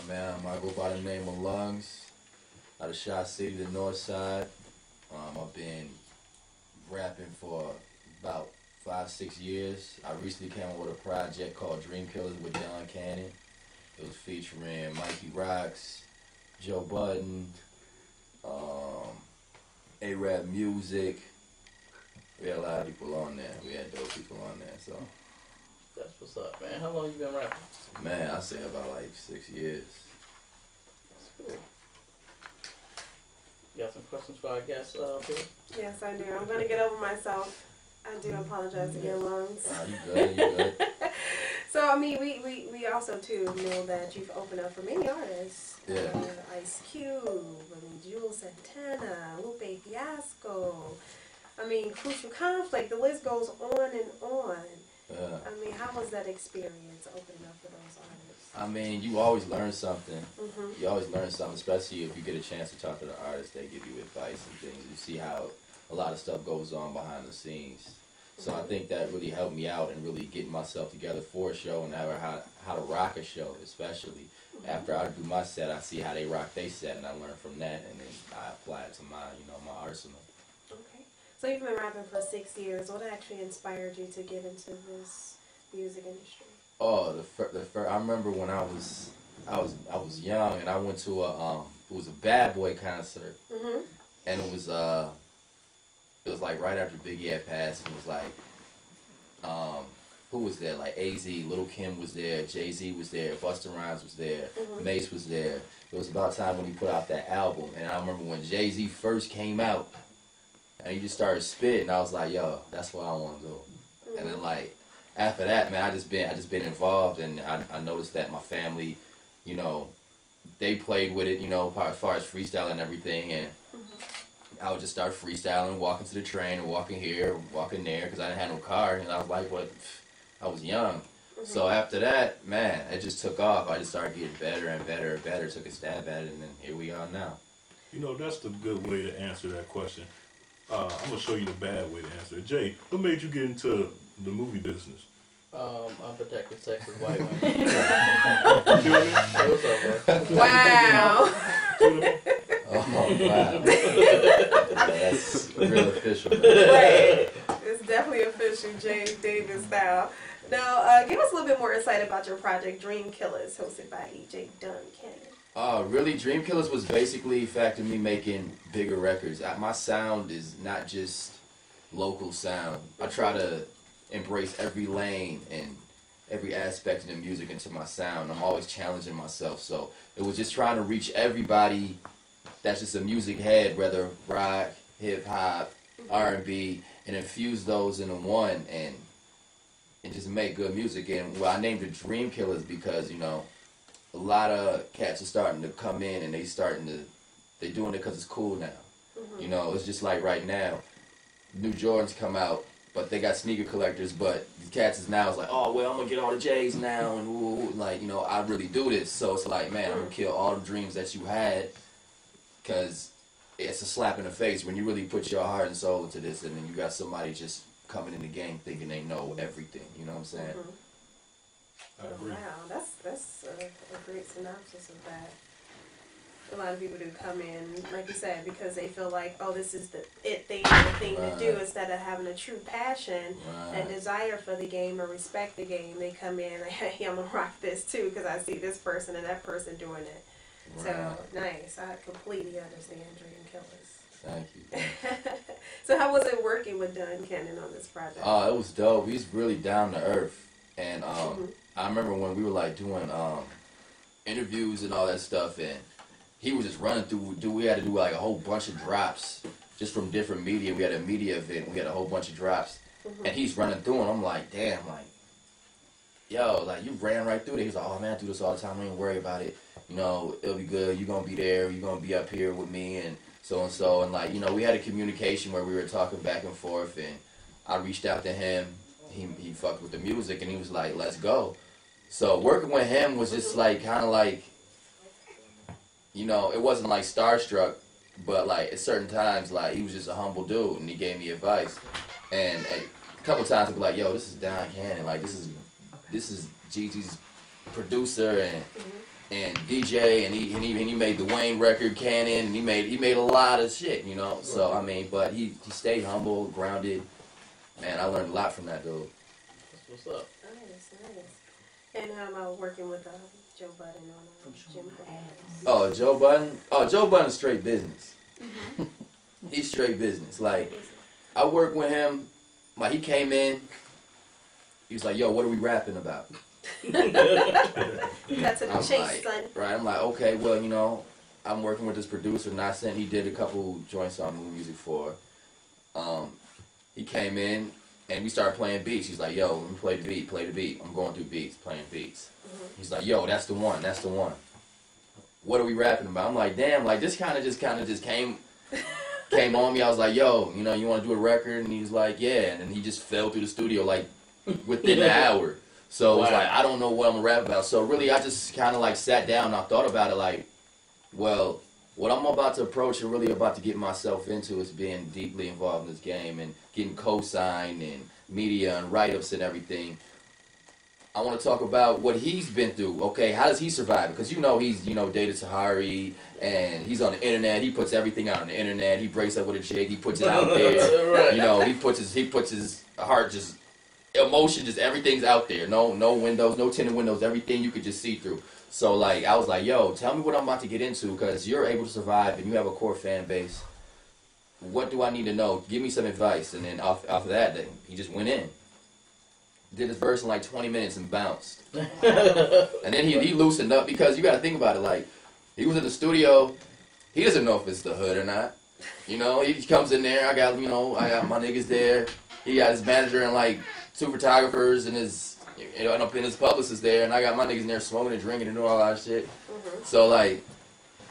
Man, I go by the name of Lungz, out of Shot City, the North Side. I've been rapping for about 5-6 years. I recently came up with a project called Dream Killers with Don Cannon. It was featuring Mikey Rocks, Joe Budden, A-Rap Music. We had a lot of people on there. We had dope people on there, so. That's what's up, man. How long you been rapping? Man, I say about like 6 years. That's cool. You got some questions for our guests, Peter? Yes, I do. I'm going to get over myself. I do apologize again, Lungz. You good, you good. So, I mean, we also, too, know that you've opened up for many artists. Yeah. Ice Cube, Jules Santana, Lupe Fiasco. I mean, Crucial Conflict. The list goes on and on. Yeah. I mean, how was that experience opening up for those artists? I mean, you always learn something. Mm-hmm. You always learn something, especially if you get a chance to talk to the artists. They give you advice and things. You see how a lot of stuff goes on behind the scenes. So I think that really helped me out in really getting myself together for a show and how to rock a show, especially. After I do my set, I see how they rock their set, and I learn from that, and then I apply it to my arsenal. Okay. So you've been rapping for 6 years. What actually inspired you to get into this music industry? Oh, I remember when I was young, and I went to it was a Bad Boy concert, and it was like right after Biggie had passed. It was like who was there? Like AZ, Lil' Kim was there, Jay-Z was there, Busta Rhymes was there, Mace was there. It was about time when he put out that album, and I remember when Jay-Z first came out, and he just started spitting. I was like, yo, that's what I want to do. And then like after that, man, I just been involved, and I noticed that my family, they played with it, as far as freestyle and everything, and I would just start freestyling, walking to the train, and walking here, walking there, because I didn't have no car, and I was like, what? I was young. So after that, man, it just took off. I just started getting better and better and better, took a stab at it, and then here we are now. That's the good way to answer that question. I'm going to show you the bad way to answer it. Jay, what made you get into the movie business? I'm protecting sex with white women. Hey, what's up, bro? Wow. Oh, wow. Yeah, that's real official. Right. It's definitely official, James Davis style. Now, give us a little bit more insight about your project, Dream Killers, hosted by E.J. Don Cannon. Really, Dream Killers was basically fact of me making bigger records. My sound is not just local sound. I try to embrace every lane and every aspect of the music into my sound. I'm always challenging myself. So it was just trying to reach everybody that's just a music head, whether rock, hip-hop, R&B, and infuse those into one and just make good music. And well, I named it Dream Killers because, a lot of cats are starting to come in and they're doing it because it's cool now. It's just like right now, new Jordans come out, but they got sneaker collectors, but the cats is now like, oh, well, I'm going to get all the J's now, and I really do this. So it's like, man, I'm going to kill all the dreams that you had, because it's a slap in the face when you really put your heart and soul into this, and then you got somebody just coming in the game thinking they know everything. You know what I'm saying? I agree. Wow, that's a great synopsis of that. A lot of people do come in, like you said, because they feel like, oh, this is the thing to do, instead of having a true passion and desire for the game or respect the game. They come in like, hey, I'm gonna rock this too because I see this person and that person doing it. So nice. I completely understand Dream Killers. Thank you. So how was it working with Don Cannon on this project? It was dope. He's really down to earth, and I remember when we were like doing interviews and all that stuff, and he was just running through. We had to do like a whole bunch of drops just from different media. We had a media event. We had a whole bunch of drops, and he's running through, and I'm like, damn, like, yo, like you ran right through it. He's like, oh man, I do this all the time. Don't even worry about it. It'll be good. You're gonna be there. You're gonna be up here with me, and so, and like, we had a communication where we were talking back and forth, and I reached out to him. He fucked with the music, and he was like, let's go. So working with him was just like kind of like, it wasn't like starstruck, but like at certain times, like he was just a humble dude, and he gave me advice. And a couple times I'd be like, yo, this is Don Cannon, like this is Gigi's producer, and DJ, and he made the Wayne record Canon, and he made a lot of shit, you know. So I mean, but he stayed humble, grounded. Man, I learned a lot from that dude. That's what's up. Nice. And how about working with Joe Budden on Jim Crow? Oh, Joe Budden. Oh, Joe Budden's straight business. He's straight business. Like, I worked with him. Like, he came in. He was like, "Yo, what are we rapping about?" That's a chase, like, son. Right. I'm like, okay, well, you know, I'm working with this producer, Nascent. He did a couple joints on New Music for. He came in and we started playing beats. He's like, "Yo, let me play the beat. I'm going through beats, playing beats." He's like, "Yo, that's the one. What are we rapping about?" I'm like, damn, like this kind of just came on me. I was like, "Yo, you know, you want to do a record?" And he's like, "Yeah." And then he just fell through the studio like within an hour. So it was like, I don't know what I'm gonna rap about. So really, I just kind of like sat down and I thought about it like, well, what I'm about to approach and really about to get myself into is being deeply involved in this game and getting co-signed and media and write-ups and everything. I want to talk about what he's been through. Okay, how does he survive? Because you know he's dated Sahari and he's on the internet. He puts everything out on the internet. He breaks up with a chick. He puts it out there. Right. You know, he puts his heart just emotion, just everything's out there. No windows, no tinted windows. Everything you could just see through. So like I was like, "Yo, tell me what I'm about to get into because you're able to survive and you have a core fan base. What do I need to know? Give me some advice." And then off of that, then he just went in. Did his verse in like 20 minutes and bounced. And then he loosened up because you got to think about it. Like, he was in the studio. He doesn't know if it's the hood or not. You know, he comes in there. I got my niggas there. He got his manager and like 2 photographers and his publicist there. And I got my niggas in there smoking and drinking and doing all that shit. So like,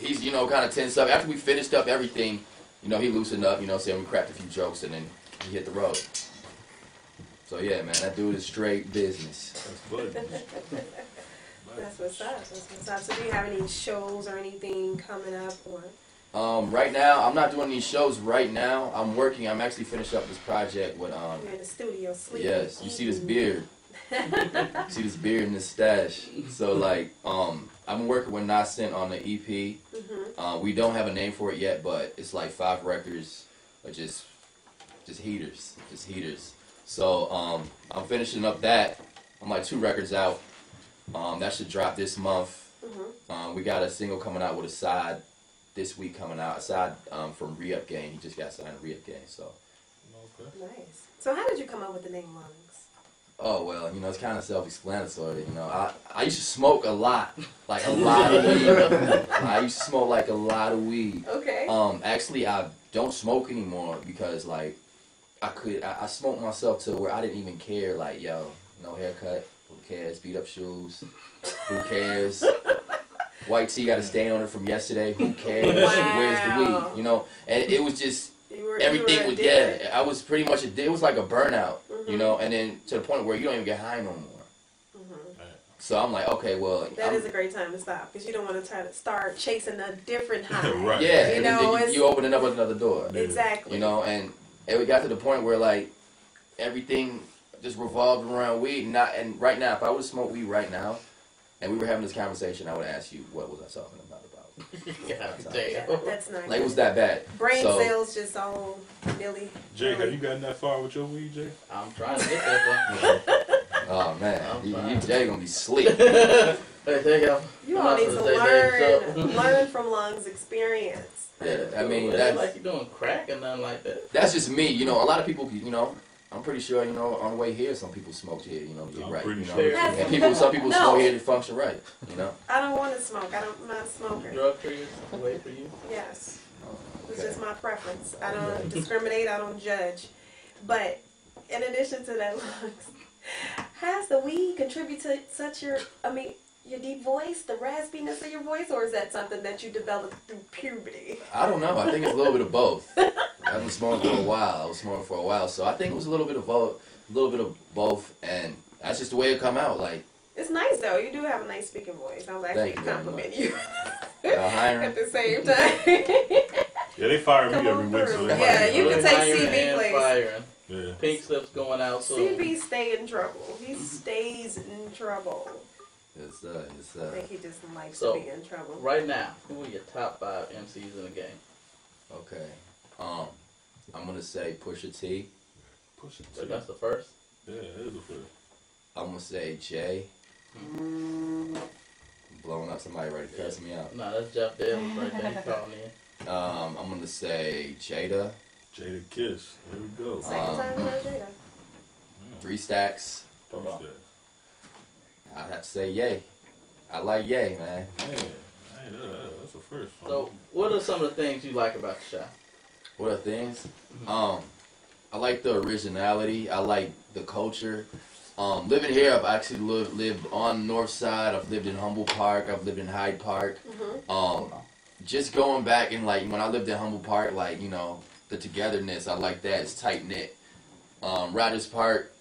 he's, kind of tense up. After we finished up everything, he loosened up, saying we cracked a few jokes and then he hit the road. So yeah, man, that dude is straight business. That's good. That's what's up. So do you have any shows or anything coming up? Or? Right now, I'm not doing these shows right now. I'm actually finished up this project with You're in the studio sleeping. Yes, you see this beard. You see this beard and this stash. So like, I'm working with Nascent on the EP. We don't have a name for it yet, but it's like 5 records, or just heaters. So I'm finishing up that. I'm like 2 records out. That should drop this month. We got a single coming out with a side this week coming out. A side from Re-Up Gang. He just got signed to Re-Up Gang. So. Okay. Nice. So how did you come up with the name Lungz? Oh well, it's kind of self-explanatory. I used to smoke a lot, like a lot of weed. I used to smoke like a lot of weed. Okay. Actually, I don't smoke anymore because like. I smoked myself to where I didn't even care, like, yo, no haircut, who cares, beat up shoes, who cares, white tee got a stain on it from yesterday, who cares, where's the weed, and it was just, everything was, I was pretty much, it was like a burnout, and then to the point where you don't even get high no more. So I'm like, okay, well. That is a great time to stop because you don't want to try to start chasing a different high. Right. Yeah, and then you opening up another door. Exactly. And we got to the point where like everything just revolved around weed. And right now, if I would smoke weed right now, and we were having this conversation, I would ask you, what was I talking about? Yeah, that's nice. Like, it was that bad. Brain cells just all nearly. Jay, have you gotten that far with your weed, Jay? I'm trying to get that far. Oh man, Jay gonna be sleep. You all need to learn from Lungz' experience. Yeah, I mean, that's like you're doing crack or nothing like that. That's just me. A lot of people, I'm pretty sure, on the way here, some people smoked here, get right. And some people smoke here to function right, I don't want to smoke. I'm not a smoker. Drug-free way for you? Yes. It's just my preference. I don't discriminate. I don't judge. But in addition to that, has the weed contributed to your deep voice, the raspiness of your voice, or is that something that you developed through puberty? I don't know. I think it's a little bit of both. I've been smoking for a while. I was smoking for a while, so I think it was a little bit of both, and that's just the way it come out. Like, it's nice though. You do have a nice speaking voice. I was actually complimenting you. Hiring at the same time. Yeah, they fire me every week, so they yeah, you can take CB, please. Yeah. Pink slips going out. So CB stay in trouble. He stays in trouble. It's I think he just likes So, to be in trouble. Right now, who are your top 5 MCs in the game? Okay. I'm gonna say Pusha T. Push it. So that's the first. Yeah, it is the first. I'm gonna say Jay. Blowing up somebody ready to cuss me out. No, that's Jeff Davis right there. He calling in. I'm gonna say Jada. Jada Kiss. There we go. Second time you heard Jada. 3 Stacks. Hold on. I'd have to say Ye. I like Ye, man. Man, that's the first. So, what are some of the things you like about the show? What are things? I like the originality. I like the culture. Living here, I've actually lived on the north side. I've lived in Humboldt Park. I've lived in Hyde Park. Just going back and like when I lived in Humboldt Park, like, you know, the togetherness, I like that. It's tight knit. Riders Park,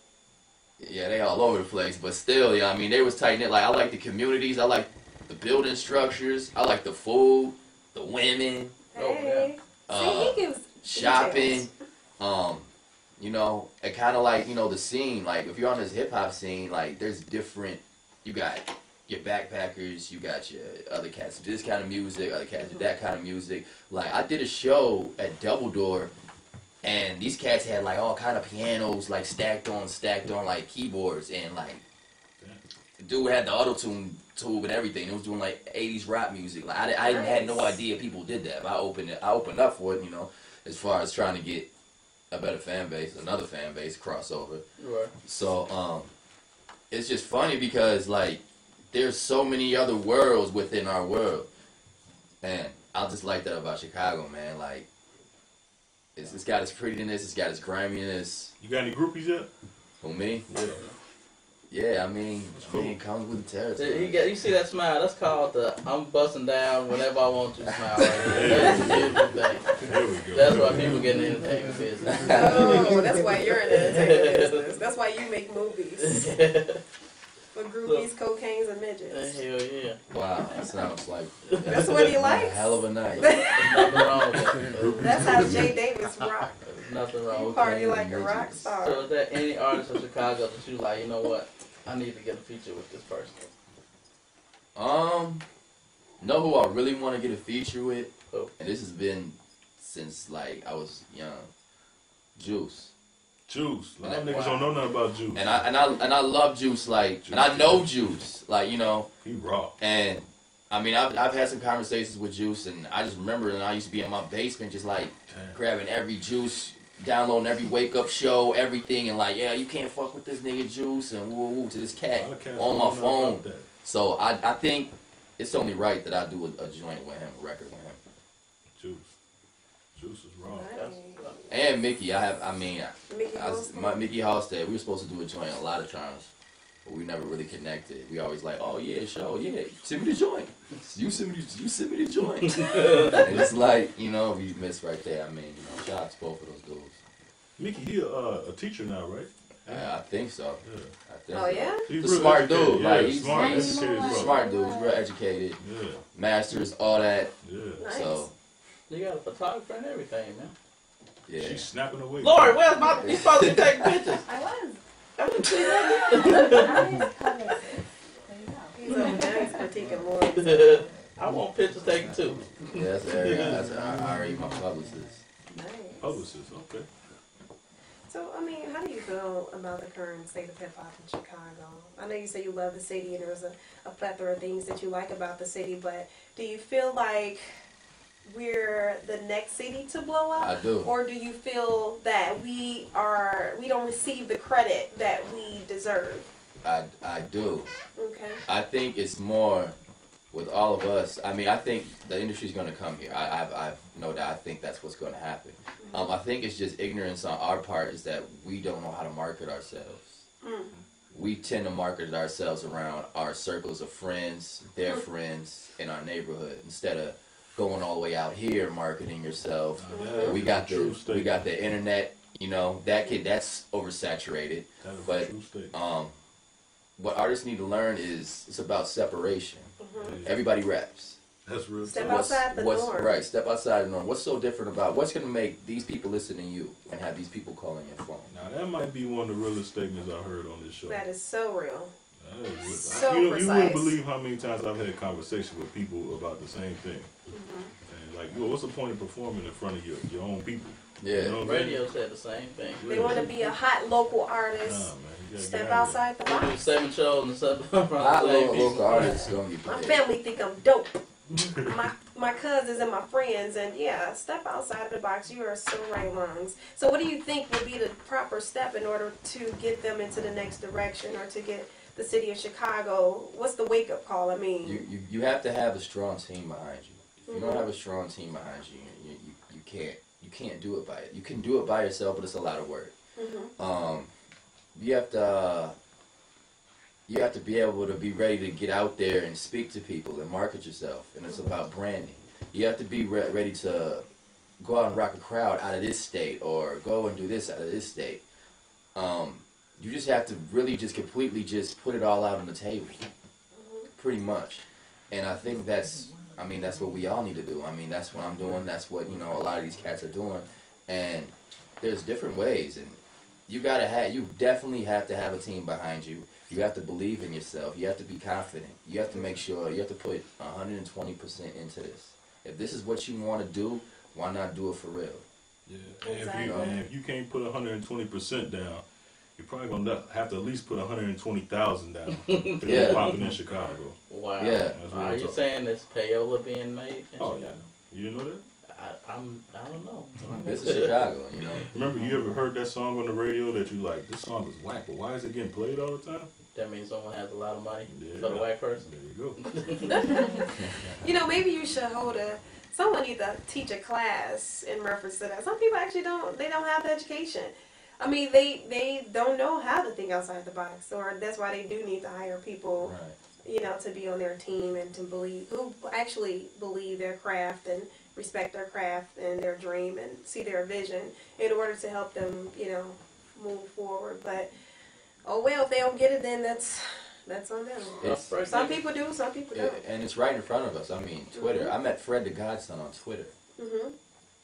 yeah, they all over the place, but still, yeah, I mean, they was tight knit. Like, I like the communities. I like the building structures. I like the food, the women. Hey. See, he gives Shopping. details. You know, and kind of like, you know, the scene. Like, if you're on this hip hop scene, like, there's different. You got your backpackers. You got your other cats do this kind of music. Other cats do that kind of music. Like, I did a show at Double Door. And these cats had like all kind of pianos, like stacked on like keyboards, and like the dude had the auto-tune tube and everything. It was doing like 80s rap music. Like I had no idea people did that. But I opened up for it, you know, as far as trying to get a better fan base, another fan base crossover. Right. So it's just funny because like there's so many other worlds within our world, and I just like that about Chicago, man. Like. It's got its prettiness, it's got its griminess. You got any groupies yet? For me? Yeah. Yeah, I mean, it comes with the territory. You see that smile? That's called the I'm busting down whenever I want to smile. Right there. That's a beautiful thing. There we go. That's why people get in the entertainment business. Oh, that's why you're in the entertainment business. That's why you make movies. For groupies, cocaines, and midgets. Hell yeah. Wow, that sounds like That's what he a likes. hell of a night. Nothing wrong with that. That's how Jay Davis rock. There's nothing wrong You with party that. like a rock So star. is there any artist from Chicago that you like, you know what, I need to get a feature with this person? Know who I really want to get a feature with? Who? And this has been since like I was young. Juice. Juice. A lot of Wow. niggas don't know nothing about Juice. And I love Juice, like, and I know Juice, like, you know. He raw. And I mean, I've had some conversations with Juice, and I just remember, and I used to be in my basement, just like grabbing every Juice, downloading every wake up show, everything, and like, yeah, you can't fuck with this nigga Juice, and woo woo to this cat A lot of cats on don't my know phone. about that. So I think it's only right that I do a joint with him, a record with him. Juice. Juice is raw. Nice. And Mickey, Mickey Mickey Halstead, we were supposed to do a joint a lot of times, but we never really connected. We always like, oh yeah, show, yeah, send me the joint. You send me the joint. And it's like, you know, we missed right there. I mean, you know, shout out to both of those dudes. Mickey, he a teacher now, right? I think so. Yeah. I think Oh, yeah? He's real a smart educated. dude. Yeah, Like, he's smart, he's educated brother. smart dude. He's real educated. Yeah. Masters, all that. Yeah. Nice. So, You got a photographer and everything, man. yeah. She's snapping away. Lord, where's my, you supposed to be taking pictures. I was. I didn't see that. I was public. There you go. He's over there, he's critiquing Lord. I want pictures taken too. Yeah, that's Eric. That's Ari, my publicist. Nice. Publicist, okay. So, I mean, how do you feel about the current state of hip-hop in Chicago? I know you say you love the city and there's a plethora of things that you like about the city, but do you feel like we're the next city to blow up? I do. Or do you feel that we don't receive the credit that we deserve? I do. Okay. I think it's more with all of us. I mean, I think the industry's going to come here. I've no doubt. I think that's what's going to happen. I think it's just ignorance on our part is that we don't know how to market ourselves. We tend to market ourselves around our circles of friends, their friends, in our neighborhood instead of going all the way out here marketing yourself. We got the internet. You know that's oversaturated. That is a But true statement. what artists need to learn is it's about separation. Yeah. Everybody raps. That's real. Step talk. outside the norm. Right, step outside the norm. What's so different about what's going to make these people listen to you and have these people calling your phone? Now that might be one of the realest statements I heard on this show. That is so real. So you precise. wouldn't believe how many times I've had conversations with people about the same thing. And like, what's the point of performing in front of your own people? Yeah. You know what I mean? Radio said the same thing. They want to be a hot local artist. Nah, man, you gotta Step get out of there. outside the We do box. 7 shows and stuff. Hot local artists gonna get My paid. family think I'm dope. my cousins and my friends, and yeah, step outside of the box. You are so right, Lungz. So what do you think would be the proper step in order to get them into the next direction, or to get the city of Chicago? What's the wake up call? I mean, You have to have a strong team behind you. If you don't have a strong team behind you, you can't do it by it. You can do it by yourself, but it's a lot of work. You have to be able to be ready to get out there and speak to people and market yourself, and it's about branding. You have to be ready to go out and rock a crowd out of this state, or go and do this out of this state. You just have to really just completely just put it all out on the table, pretty much. And I think that's what we all need to do. I mean, that's what I'm doing. That's what, a lot of these cats are doing. And there's different ways, and you definitely have to have a team behind you. You have to believe in yourself. You have to be confident. You have to make sure, you have to put 120% into this. If this is what you want to do, why not do it for real? Yeah. And if you can't put 120% down, you're probably gonna have to at least put 120,000 down to Yeah. popping in Chicago. Wow. Yeah. That's what Are I'm you talking. saying there's payola being made in Oh Chicago? yeah. You didn't know that? I don't know. This is Chicago, Remember, you ever heard that song on the radio that you like? This song is whack, but why is it getting played all the time? That means someone has a lot of money Yeah. for the white person. There you go. maybe you should someone need to teach a class in reference to that. Some people actually don't have the education. I mean, they don't know how to think outside the box, or that's why they do need to hire people, Right. to be on their team and who actually believe their craft and respect their craft and their dream and see their vision in order to help them, move forward. But oh well, if they don't get it, then that's on them. Some people do, some people don't. And it's right in front of us. I mean, Twitter. I met Fred the Godson on Twitter.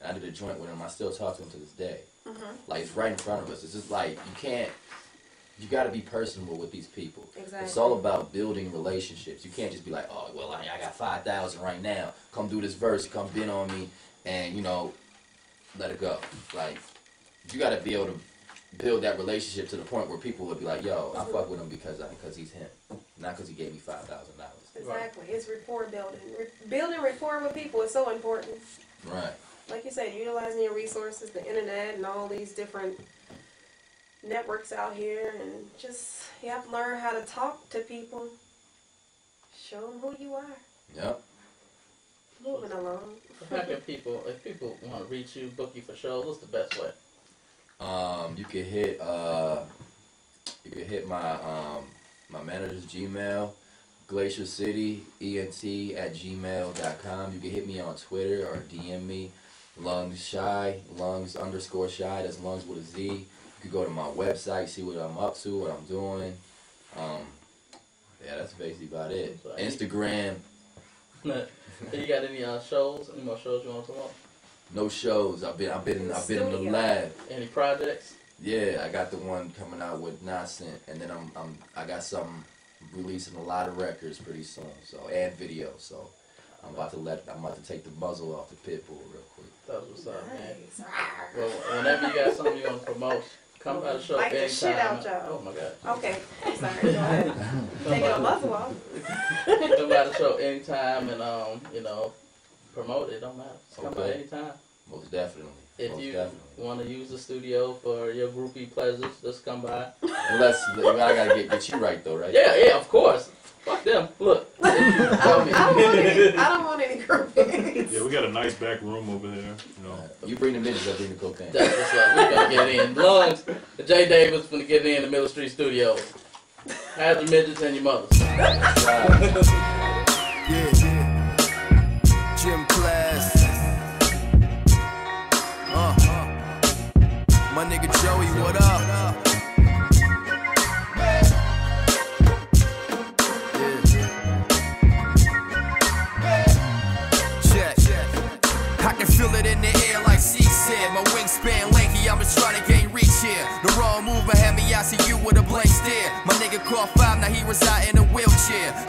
I did a joint with him. I still talk to him to this day. Like, it's right in front of us. It's just like, you got to be personable with these people. Exactly. It's all about building relationships. You can't just be like, oh, well, I got 5,000 right now. Come do this verse, come bid on me, and, let it go. Like, you got to be able to build that relationship to the point where people will be like, yo, I fuck with him because he's him, not because he gave me $5,000. Exactly. It's rapport building. Building rapport with people is so important. Right. Like you said, utilizing your resources, the internet, and all these different networks out here, and just you have to learn how to talk to people. Show them who you are. Yep. Moving along. How can if people want to reach you, book you for shows, what's the best way? You could hit my my manager's Gmail, glaciercityent@gmail.com. You can hit me on Twitter or DM me, Lungz_shy, Lungz_shy. That's Lungz with a Z. You could go to my website, see what I'm up to, what I'm doing. Yeah, that's basically about it. Instagram. You got any shows? Any more shows you want to promote? No shows. I've been in the lab. Any projects? Yeah, I got the one coming out with Nascent, and then I got something releasing a lot of records pretty soon. So, and video. So I'm about to take the muzzle off the pit bull real quick. That's what's up, man. Nice. Well, whenever you got something you want to promote, come by the show Bite the anytime. shit out y'all. Oh my god. Okay. I'm sorry. Go ahead. Take your muzzle off. Come by the show anytime and promote it. Don't matter. Just come by Okay. anytime. Most definitely. If Most you definitely. want to use the studio for your groupie pleasures, just come by. Unless I gotta get you right though, right? Yeah, of course. Fuck them. Look. I don't want any groupies. Yeah, we got a nice back room over there. You bring the midgets, I bring the cocaine. That's what's up. We gotta get in. Lungz, J. Davis finna get in the Middle Street Studios. Have your midgets and your mothers. Gym class. My nigga Joey, what up? Check. I can feel it in the air like C said. My wingspan lanky, I'm just trying to gain reach here. The wrong move had me, I see you with a blank stare. My nigga caught 5, now he residing share.